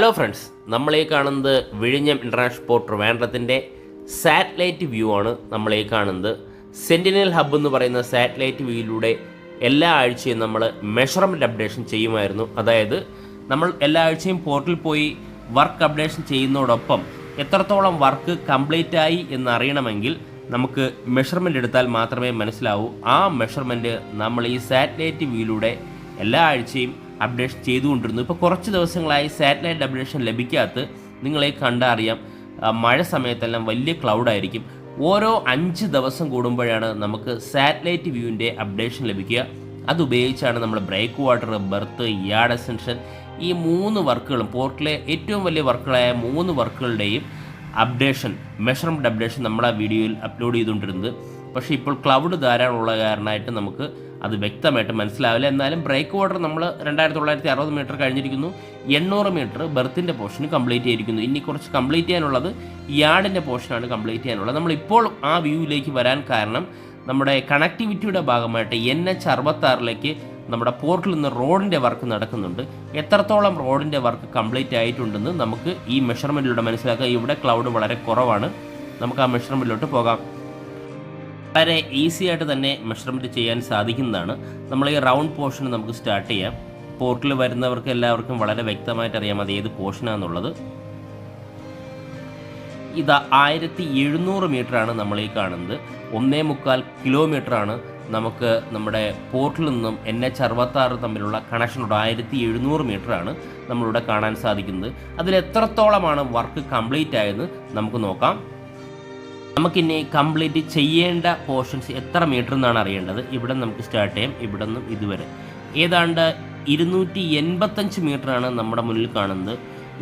Hello friends, നമ്മളീ കാണുന്നത് വിഴിഞ്ഞം ഇൻ്റർനാഷണൽ പോർട്ട് ട്രിവാൻഡ്രത്തിൻ്റെ സാറ്റലൈറ്റ് വ്യൂ ആണ്. നമ്മളീ കാണുന്നത് സെൻറ്റിനൽ ഹബ്ബ് എന്ന് പറയുന്ന സാറ്റലൈറ്റ് വ്യൂയിലൂടെ എല്ലാ ആഴ്ചയും നമ്മൾ മെഷർമെൻറ്റ് അപ്ഡേഷൻ ചെയ്യുമായിരുന്നു. അതായത് നമ്മൾ എല്ലാ ആഴ്ചയും പോർട്ടിൽ പോയി വർക്ക് അപ്ഡേഷൻ ചെയ്യുന്നതോടൊപ്പം എത്രത്തോളം വർക്ക് കംപ്ലീറ്റ് ആയി എന്നറിയണമെങ്കിൽ നമുക്ക് മെഷർമെൻറ്റ് എടുത്താൽ മാത്രമേ മനസ്സിലാവൂ. ആ മെഷർമെൻറ്റ് നമ്മൾ ഈ സാറ്റലൈറ്റ് വ്യൂയിലൂടെ എല്ലാ ആഴ്ചയും അപ്ഡേഷൻ ചെയ്തുകൊണ്ടിരുന്നു. ഇപ്പോൾ കുറച്ച് ദിവസങ്ങളായി സാറ്റലൈറ്റ് അപ്ഡേഷൻ ലഭിക്കാത്ത നിങ്ങളെ കണ്ടറിയാം, മഴ സമയത്തെല്ലാം വലിയ ക്ലൗഡായിരിക്കും. ഓരോ 5 ദിവസം കൂടുമ്പോഴാണ് നമുക്ക് സാറ്റലൈറ്റ് വ്യൂവിൻ്റെ അപ്ഡേഷൻ ലഭിക്കുക. അതുപയോഗിച്ചാണ് നമ്മൾ break water, berth, yard extension ഈ 3 വർക്കുകളും പോർട്ടിലെ ഏറ്റവും വലിയ വർക്കുകളായ 3 വർക്കുകളുടെയും അപ്ഡേഷൻ, മെഷർമെൻറ്റ് അപ്ഡേഷൻ നമ്മൾ ആ വീഡിയോയിൽ അപ്ലോഡ് ചെയ്തുകൊണ്ടിരുന്നത്. പക്ഷേ ഇപ്പോൾ ക്ലൗഡ് ധാരാളമുള്ള കാരണമായിട്ട് നമുക്ക് അത് വ്യക്തമായിട്ട് മനസ്സിലാവില്ല. എന്നാലും ബ്രേക്ക് വാട്ടർ നമ്മൾ 2960 മീറ്റർ കഴിഞ്ഞിരിക്കുന്നു. 800 മീറ്റർ ബെർത്തിൻ്റെ പോർഷൻ കംപ്ലീറ്റ് ചെയ്തിരിക്കുന്നു. ഇനി കുറച്ച് കംപ്ലീറ്റ് ചെയ്യാനുള്ളത് യാർഡിൻ്റെ പോർഷനാണ് കംപ്ലീറ്റ് ചെയ്യാനുള്ളത്. നമ്മളിപ്പോൾ ആ വ്യൂവിലേക്ക് വരാൻ കാരണം നമ്മുടെ കണക്ടിവിറ്റിയുടെ ഭാഗമായിട്ട് NH66 നമ്മുടെ പോർട്ടിൽ നിന്ന് റോഡിൻ്റെ വർക്ക് നടക്കുന്നുണ്ട്. എത്രത്തോളം റോഡിൻ്റെ വർക്ക് കംപ്ലീറ്റ് ആയിട്ടുണ്ടെന്ന് നമുക്ക് ഈ മെഷർമെൻറ്റിലൂടെ മനസ്സിലാക്കാം. ഇവിടെ ക്ലൗഡ് വളരെ കുറവാണ്. നമുക്ക് ആ മെഷർമെൻറ്റിലോട്ട് പോകാം. വളരെ ഈസി ആയിട്ട് തന്നെ മെഷർമെൻറ്റ് ചെയ്യാൻ സാധിക്കുന്നതാണ്. നമ്മൾ ഈ റൗണ്ട് പോർഷൻ നമുക്ക് സ്റ്റാർട്ട് ചെയ്യാം. പോർട്ടിൽ വരുന്നവർക്ക് എല്ലാവർക്കും വളരെ വ്യക്തമായിട്ട് അറിയാം അത് ഏത് പോർഷനാണെന്നുള്ളത്. ഇത് 1700 മീറ്ററാണ് നമ്മൾ ഈ കാണുന്നത്. 1.25 കിലോമീറ്ററാണ് നമുക്ക് നമ്മുടെ പോർട്ടിൽ നിന്നും NH66 തമ്മിലുള്ള കണക്ഷനോട് 1700 മീറ്ററാണ് നമ്മളിവിടെ കാണാൻ സാധിക്കുന്നത്. അതിൽ എത്രത്തോളമാണ് വർക്ക് കംപ്ലീറ്റ് ആയെന്ന് നമുക്ക് നോക്കാം. നമുക്കിനി കംപ്ലീറ്റ് ചെയ്യേണ്ട പോർഷൻസ് എത്ര മീറ്റർ എന്നാണ് അറിയേണ്ടത്. ഇവിടെ നമുക്ക് സ്റ്റാർട്ട് ചെയ്യാം. ഇവിടെ നിന്നും ഇതുവരെ ഏതാണ്ട് 285 മീറ്ററാണ് നമ്മുടെ മുന്നിൽ കാണുന്നത്.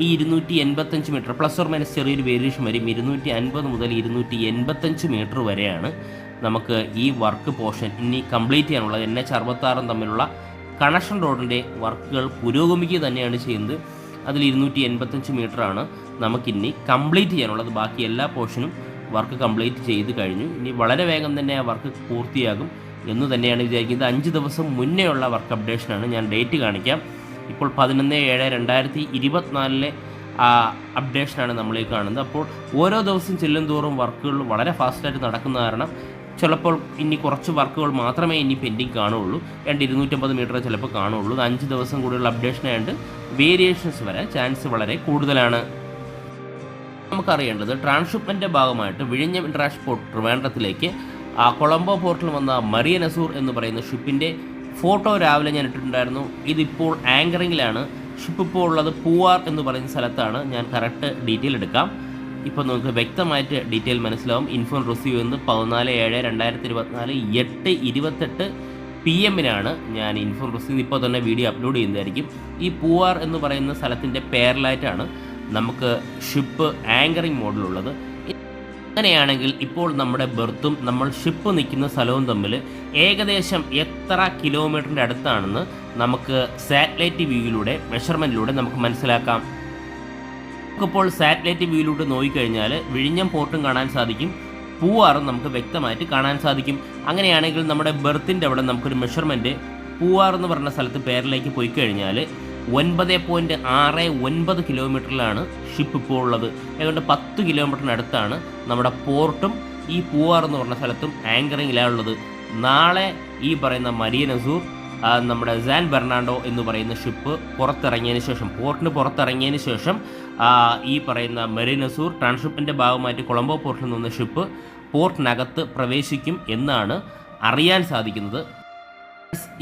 ഈ 285 മീറ്റർ പ്ലസ് ഓർ മൈനസ് ചെറിയൊരു വേരിയേഷൻ വരും. 250 മുതൽ 285 മീറ്റർ വരെയാണ് നമുക്ക് ഈ വർക്ക് പോർഷൻ ഇനി കംപ്ലീറ്റ് ചെയ്യാനുള്ളത്. NH66 തമ്മിലുള്ള കണക്ഷൻ റോഡിൻ്റെ വർക്കുകൾ പുരോഗമിക്കുക തന്നെയാണ് ചെയ്യുന്നത്. അതിൽ 285 മീറ്ററാണ് നമുക്കിനി കംപ്ലീറ്റ് ചെയ്യാനുള്ളത്. ബാക്കി എല്ലാ പോർഷനും വർക്ക് കംപ്ലീറ്റ് ചെയ്ത് കഴിഞ്ഞു. ഇനി വളരെ വേഗം തന്നെ ആ വർക്ക് പൂർത്തിയാകും എന്ന് തന്നെയാണ് വിചാരിക്കുന്നത്. 5 ദിവസം മുന്നേ ഉള്ള വർക്ക് അപ്ഡേഷനാണ്. ഞാൻ ഡേറ്റ് കാണിക്കാം. ഇപ്പോൾ 11/7/2024 അപ്ഡേഷനാണ് നമ്മളീ കാണുന്നത്. അപ്പോൾ ഓരോ ദിവസം ചെല്ലും തോറും വർക്കുകൾ വളരെ ഫാസ്റ്റായിട്ട് നടക്കുന്ന കാരണം ചിലപ്പോൾ ഇനി കുറച്ച് വർക്കുകൾ മാത്രമേ ഇനി പെൻഡിങ് കാണുകയുള്ളൂ. 250 മീറ്റർ ചിലപ്പോൾ കാണുകയുള്ളൂ. 5 ദിവസം കൂടിയുള്ള അപ്ഡേഷനായതുകൊണ്ട് വേരിയേഷൻസ് വരാൻ ചാൻസ് വളരെ കൂടുതലാണ്. നമുക്കറിയേണ്ടത് ട്രാൻസ്ഷിപ്മെൻ്റെ ഭാഗമായിട്ട് വിഴിഞ്ഞം ഇൻ്റർനാഷണൽ പോർട്ട് ട്രിവാൻഡ്രത്തിലേക്ക് കൊളംബോ പോർട്ടിൽ വന്ന മരിയൻ അസൂർ എന്ന് പറയുന്ന ഷിപ്പിൻ്റെ ഫോട്ടോ രാവിലെ ഞാൻ ഇട്ടിട്ടുണ്ടായിരുന്നു. ഇതിപ്പോൾ ആങ്കറിങ്ങിലാണ്. ഷിപ്പ് ഇപ്പോൾ ഉള്ളത് പൂവാർ എന്ന് പറയുന്ന സ്ഥലത്താണ്. ഞാൻ കറക്റ്റ് ഡീറ്റെയിൽ എടുക്കാം. ഇപ്പോൾ നമുക്ക് വ്യക്തമായിട്ട് ഡീറ്റെയിൽ മനസ്സിലാവും. ഇൻഫോൺ റിസീവ് ചെയ്യുന്നത് 14/7/2024 8:28 PM ഞാൻ ഇൻഫോൺ റിസീവ് ഇപ്പോൾ തന്നെ വീഡിയോ അപ്ലോഡ് ചെയ്യുന്നതായിരിക്കും. ഈ പൂവാർ എന്ന് പറയുന്ന സ്ഥലത്തിൻ്റെ പേരലായിട്ടാണ് നമുക്ക് ഷിപ്പ് ആങ്കറിങ് മോഡിലുള്ളത്. അങ്ങനെയാണെങ്കിൽ ഇപ്പോൾ നമ്മുടെ ബെർത്തും നമ്മൾ ഷിപ്പ് നിൽക്കുന്ന സ്ഥലവും തമ്മിൽ ഏകദേശം എത്ര കിലോമീറ്ററിൻ്റെ അടുത്താണെന്ന് നമുക്ക് സാറ്റലൈറ്റ് വ്യൂയിലൂടെ മെഷർമെൻറ്റിലൂടെ നമുക്ക് മനസ്സിലാക്കാം. നമുക്കിപ്പോൾ സാറ്റലൈറ്റ് വ്യൂയിലൂടെ നോക്കിക്കഴിഞ്ഞാൽ വിഴിഞ്ഞം പോർട്ടും കാണാൻ സാധിക്കും, പൂവാറും നമുക്ക് വ്യക്തമായിട്ട് കാണാൻ സാധിക്കും. അങ്ങനെയാണെങ്കിൽ നമ്മുടെ ബെർത്തിൻ്റെ അവിടെ നമുക്കൊരു മെഷർമെൻറ്റ് പൂവാർ എന്ന് പറഞ്ഞ സ്ഥലത്ത് പേരിലേക്ക് പോയി കഴിഞ്ഞാൽ 9.69 കിലോമീറ്ററിലാണ് ഷിപ്പ് ഇപ്പോൾ ഉള്ളത്. ഏതാണ്ട് 10 കിലോമീറ്ററിനടുത്താണ് നമ്മുടെ പോർട്ടും ഈ പൂവാർ എന്ന് പറഞ്ഞ സ്ഥലത്തും ആങ്കറിങ്ങിലാണുള്ളത്. നാളെ ഈ പറയുന്ന മരിയൻ അസൂർ നമ്മുടെ സാൻ ബെർണാണ്ടോ എന്ന് പറയുന്ന ഷിപ്പ് പുറത്തിറങ്ങിയതിന് ശേഷം, പോർട്ടിന് പുറത്തിറങ്ങിയതിന് ശേഷം ഈ പറയുന്ന മരിയൻ അസൂർ ട്രാൻസ്ഷിപ്പിൻ്റെ ഭാഗമായിട്ട് കൊളംബോ പോർട്ടിൽ നിന്ന് ഷിപ്പ് പോർട്ടിനകത്ത് പ്രവേശിക്കും എന്നാണ് അറിയാൻ സാധിക്കുന്നത്.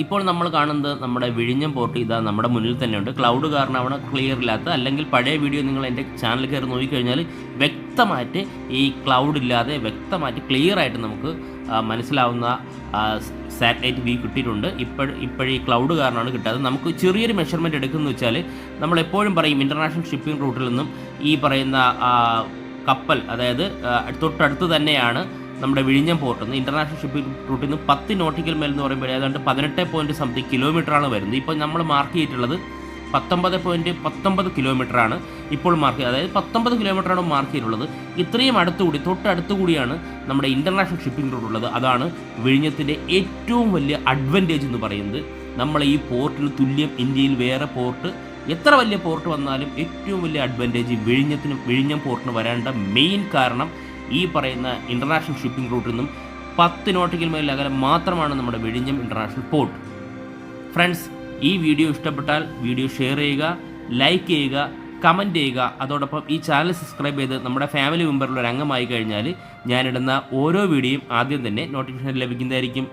ഇപ്പോൾ നമ്മൾ കാണുന്നത് നമ്മുടെ വിഴിഞ്ഞം പോർട്ട് ഇതാ നമ്മുടെ മുന്നിൽ തന്നെയുണ്ട്. ക്ലൗഡ് കാരണമാണ് ക്ലിയർ ഇല്ലാത്ത. അല്ലെങ്കിൽ പഴയ വീഡിയോ നിങ്ങൾ എൻ്റെ ചാനൽ കയറി നോക്കിക്കഴിഞ്ഞാൽ വ്യക്തമായിട്ട് ഈ ക്ലൗഡ് ഇല്ലാതെ വ്യക്തമായിട്ട് ക്ലിയർ ആയിട്ട് നമുക്ക് മനസ്സിലാവുന്ന സാറ്റലൈറ്റ് വ്യൂ കിട്ടിയിട്ടുണ്ട്. ഇപ്പോഴീ ക്ലൗഡ് കാരണമാണ് കിട്ടാതെ. നമുക്ക് ചെറിയൊരു മെഷർമെൻറ്റ് എടുക്കുന്നത് വെച്ചാൽ നമ്മളെപ്പോഴും പറയും ഇൻ്റർനാഷണൽ ഷിപ്പിംഗ് റൂട്ടിൽ നിന്നും ഈ പറയുന്ന കപ്പൽ, അതായത് തൊട്ടടുത്ത് തന്നെയാണ് നമ്മുടെ വിഴിഞ്ഞം പോർട്ടിൽ നിന്ന് ഇൻ്റർനാഷണൽ ഷിപ്പിംഗ് റൂട്ടിൽ നിന്ന് 10 നോട്ടിക്കൽ മൈൽ എന്ന് പറയുമ്പോൾ ഏതാണ്ട് 18.something കിലോമീറ്ററാണ് വരുന്നത്. ഇപ്പോൾ നമ്മൾ മാർക്ക് ചെയ്തിട്ടുള്ളത് 19.19 കിലോമീറ്ററാണ് ഇപ്പോൾ മാർക്ക് ചെയ്തത്. അതായത് 19 കിലോമീറ്ററാണ് മാർക്ക് ചെയ്തിട്ടുള്ളത്. ഇത്രയും അടുത്തുകൂടി, തൊട്ടടുത്തുകൂടിയാണ് നമ്മുടെ ഇൻ്റർനാഷണൽ ഷിപ്പിംഗ് റൂട്ട് ഉള്ളത്. അതാണ് വിഴിഞ്ഞത്തിൻ്റെ ഏറ്റവും വലിയ അഡ്വാൻറ്റേജ് എന്ന് പറയുന്നത്. നമ്മൾ ഈ പോർട്ടിന് തുല്യം ഇന്ത്യയിൽ വേറെ പോർട്ട് എത്ര വലിയ പോർട്ട് വന്നാലും ഏറ്റവും വലിയ അഡ്വാൻറ്റേജ് വിഴിഞ്ഞം പോർട്ടിന് വരേണ്ട മെയിൻ കാരണം ഈ പറയുന്ന ഇൻ്റർനാഷണൽ ഷിപ്പിംഗ് റൂട്ടിൽ നിന്നും 10 നോട്ടിക്കൽ മൈൽ അകലം മാത്രമാണ് നമ്മുടെ വിഴിഞ്ഞം ഇൻ്റർനാഷണൽ പോർട്ട്. ഫ്രണ്ട്സ്, ഈ വീഡിയോ ഇഷ്ടപ്പെട്ടാൽ വീഡിയോ ഷെയർ ചെയ്യുക, ലൈക്ക് ചെയ്യുക, കമൻറ്റ് ചെയ്യുക. അതോടൊപ്പം ഈ ചാനൽ സബ്സ്ക്രൈബ് ചെയ്ത് നമ്മുടെ ഫാമിലി മെമ്പറിൽ ഒരു അംഗമായി കഴിഞ്ഞാൽ ഞാനിടുന്ന ഓരോ വീഡിയോയും ആദ്യം തന്നെ നോട്ടിഫിക്കേഷൻ ലഭിക്കുന്നതായിരിക്കും.